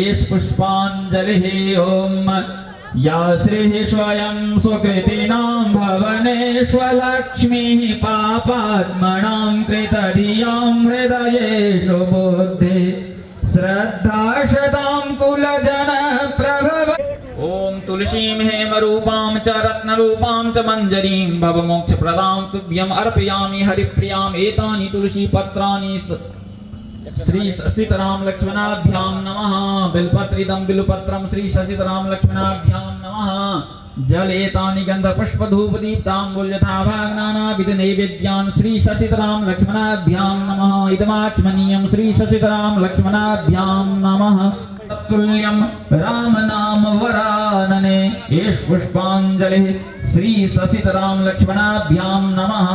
एष पुष्पाञ्जलिः। ओम या श्रीः स्वयं सुकृतिनां भवनेष्वलक्ष्मीः पापात्मनां कृतधियां हृदयेषु बुद्धि श्रद्धा शतां कुलजन प्रभव। ओम तुलसीं हेमरूपां च रत्नरूपां च मञ्जरीं भवमोक्षप्रदां तुभ्यम् अर्पयामि हरिप्रियाम्। एतानि तुलसी पत्राणि श्री सीताराम लक्ष्मणाभ्यां नमः। बिल्पत्रिदं बिल्पत्रं श्री सीताराम लक्ष्मणाभ्यां नमः। जलेतानि गन्धपुष्पधूपदीप्ताम्बुल यथाभागनानाविध नैवेद्यान् श्री सीताराम लक्ष्मणाभ्यां नमः। इदमाचमनीयं श्री सीताराम लक्ष्मणाभ्यां नमः। तत्तुल्यं राम नाम वरानने। एष पुष्पाञ्जलिः श्री सीताराम लक्ष्मणाभ्यां नमः।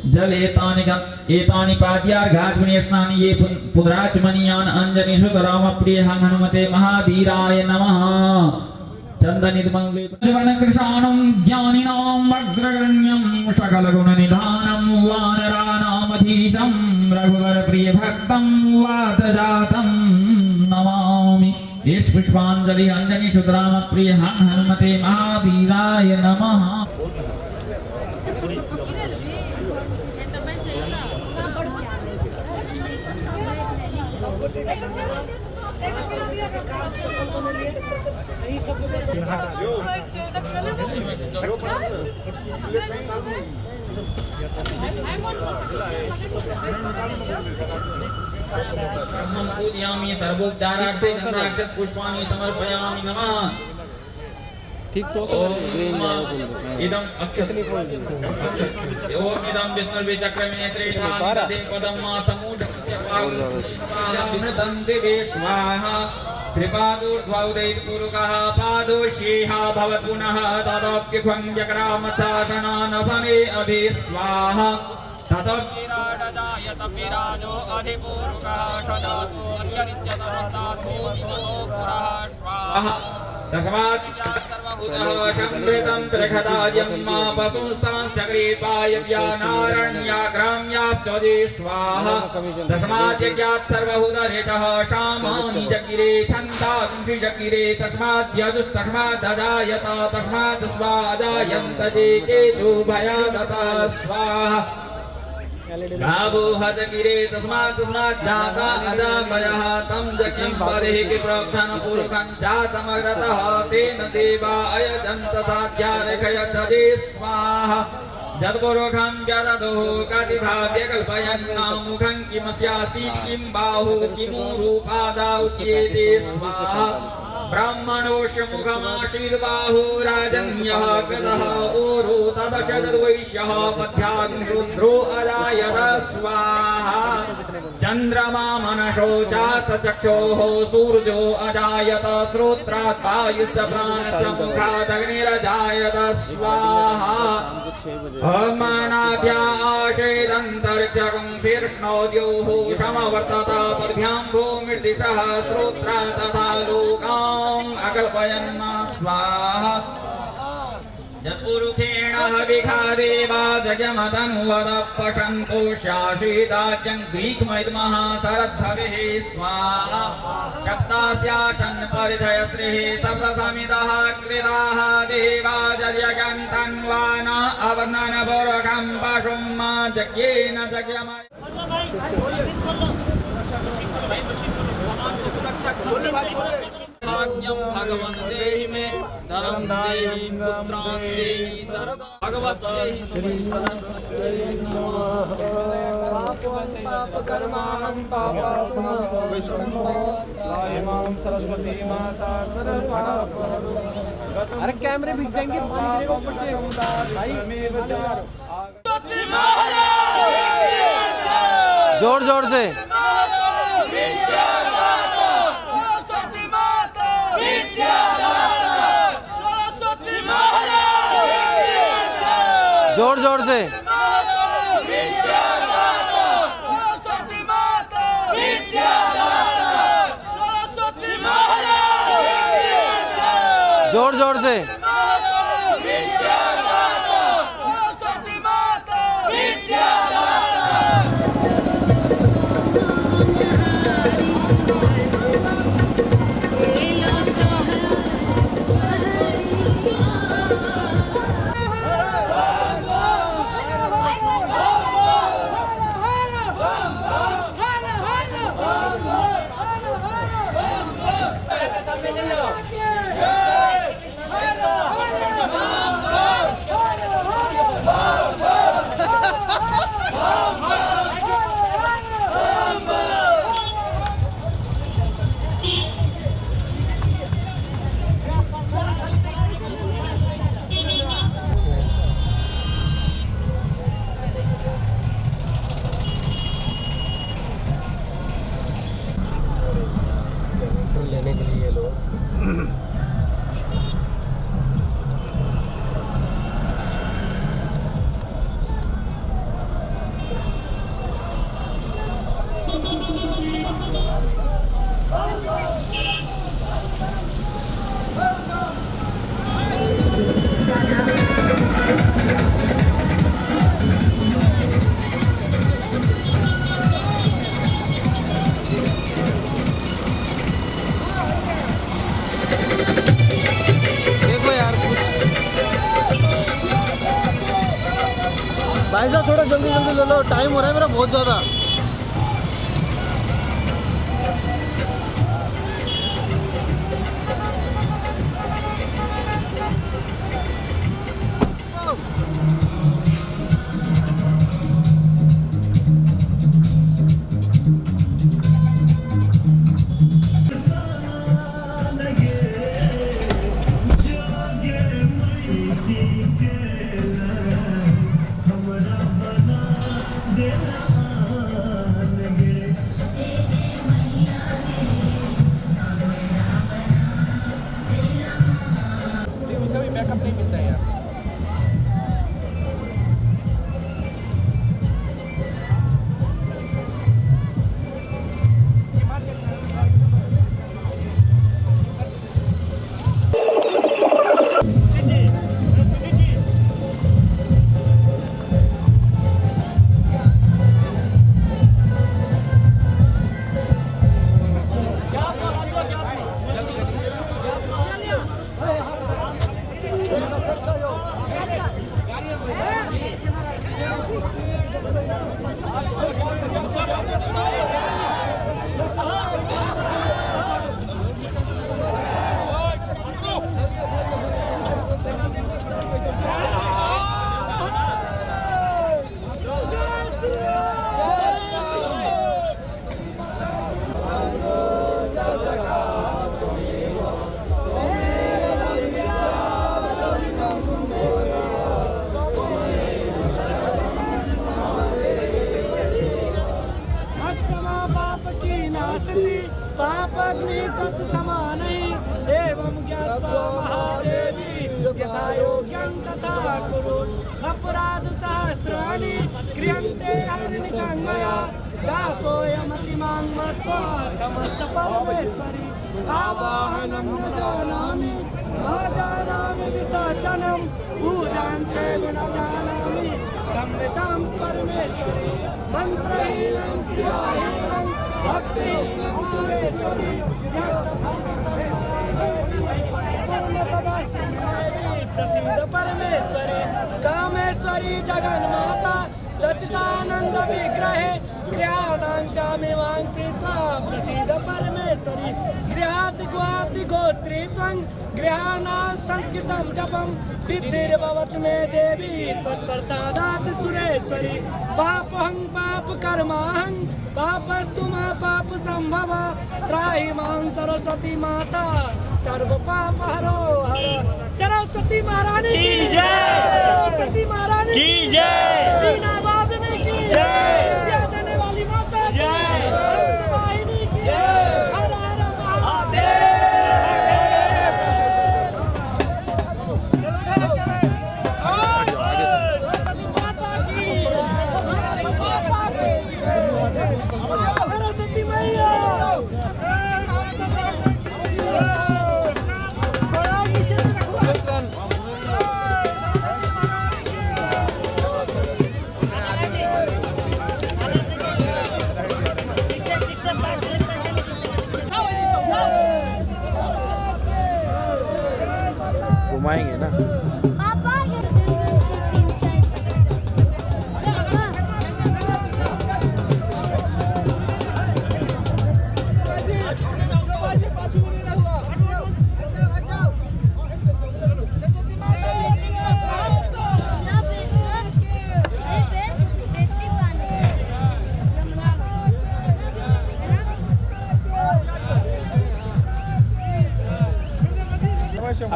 जलेतानि पाद्यार्घाग्निस्नानि ये पुनराचमनीयान् अंजनी सुतराम प्रिय हनुमते महावीराय नमः। चंदनिधमंगले जीवन कृशाणं ज्ञानिनां अग्रगण्यं सकल गुण निधानं वानराणामधीशं रघुवर प्रिय भक्तं वातजातं नमामि। एष पुष्पाञ्जलि अंजनी सुतराम प्रिय हनुमते महावीराय नमः। पूजयामि सर्वोपचारार्थे गन्धाक्षत पुष्पाणि समर्पयामि नमः। इदं अक्षतनि ओम इदं विष्णुर्वे चक्रमे त्रिधाते पदं मा समूढस्य पावनं दिवे स्वाहा। त्रिपादोर्ध्वौदैर्पूर्वकः पादोष्येह भवतुनः तदोक्तिख्वं व्यक्रामथाशनानसने अभि स्वाहा। ततोऽविराडजायत विराजो अधिपूर्वकः सदातु अन्यनित्यसमसाधो विदो पुरः स्वाहा। तस्मात् सर्वभूतः संवृतं प्रखदाजं मा पशुंस्तांश्चक्रीपाय व्यानारण्याग्राम्याश्चोदे स्वाहा। तस्मात् यज्ञात् सर्वभूतरेतः शामानि जगिरे छन्दांसि जगिरे तस्मात् यजुस्तस्मात् अजायत तस्मात् स्वाजायन्त ते केतुभयागतः स्वाहा। गावो हजगिरे तस्मात् जाता अजामयः तं यज्ञं बर्हिः प्रोक्तं पुरुषं जातमग्रतः तेन देवा अयजन्त साध्यार्घयच्छदे स्वाहा। जद्पुरुषं व्यदधुः कतिधा व्यकल्पयन्नामुखं किमस्यासीत् किं बाहुः किमुरुपादाौ चेते स्वाहा। ब्राह्मणोऽस्य मुखमासीद्बाहु राजन्यः कृतः ऊरु तदशतद्वैश्यः पथ्याग्निरुद्रो अजायत स्वाहा। चंद्रमा मनसो जात चक्षुः सूर्यो अजायत श्रोत्रात् वायुश्च प्राणश्च मुखादग्निरजायत स्वाहा नाभ्याशेदन्तरिक्षगं शीर्ष्णोद्योः समवर्तत पर्भ्यां भूमिर्दिशः श्रोत्रा तथा लोकाम् अकल्पयन् स्वाहा यत्पुरुषेण हविखादेवा जगमदन्वद पशन्तो शासीदाज्यं ग्रीक्मैद्मः सरद्धविः स्वाहा सप्तास्याशन् परिधयश्रीः सप्तसमितः कृताः देवा जयगन्तन्वान अवन्दनपूर्वकं पशुं मा जज्ञेन जज्ञम भाग्यं भगवन् देहि मे धनं देहि पुत्रान् देहि सर्व भगवत् देहि श्री सरस्वती नमः पापकर्माणं पापात्मा वैष्णवं सरस्वती माता सर्वपापहरो अरे कैमरे भी देंगे ऊपर से जोर जोर से जोर जोर से जोर जोर से लेने के लिए लोग भाई साहब थोड़ा जल्दी जल्दी ले लो, टाइम हो रहा है मेरा बहुत ज़्यादा। नास्ति पापग्नि तत्समानै एवं ज्ञात्वा महादेवी यथा योग्यं तथा कुरु अपराध सहस्राणि क्रियन्ते हरिणिकं मया दासोऽयमतिमां मत्वा क्षमस्व परमेश्वरि आवाहनं न जानामि विसर्जनं पूजां च न जानामि संवितां परमेश्वरि मंत्रहीनं क्रियाहीनं भक्तिहीनं सुरेश्वरि प्रसिद्ध परमेश्वरी कामेश्वरी जगन्माता सच्चिदानंद विग्रहे गृहाणां चामिमां कृत्वा प्रसिद्ध परमेश्वरी गृहात् ग्वाति गोत्री त्वं गृहाणां संस्कृतं जपं सिद्धिर्भवतु मे देवी त्वत्प्रसादात् सुरेश्वरी पापहं पापकर्माहं पापस्तु मा पाप संभव त्राहि मां सरस्वती माता सर्व पाप हरो हर सरस्वती महारानी की जय सरस्वती महारानी की जय बीना वादने की जय विद्या देने वाली माता की जय वाहिनी की जय हर हर महादेव सरस्वती मैया घुमाएंगे ना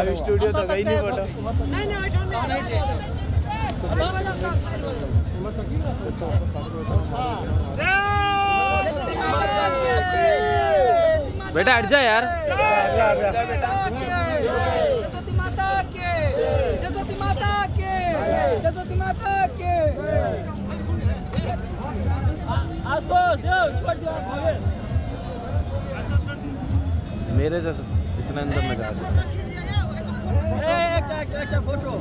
अभी स्टूडियो तो गई नहीं फोटो बेटा हट जा यार सरस्वती माता के सरस्वती माता के सरस्वती माता के मेरे जैसे इतना अंदर में जा सकते एक फोटो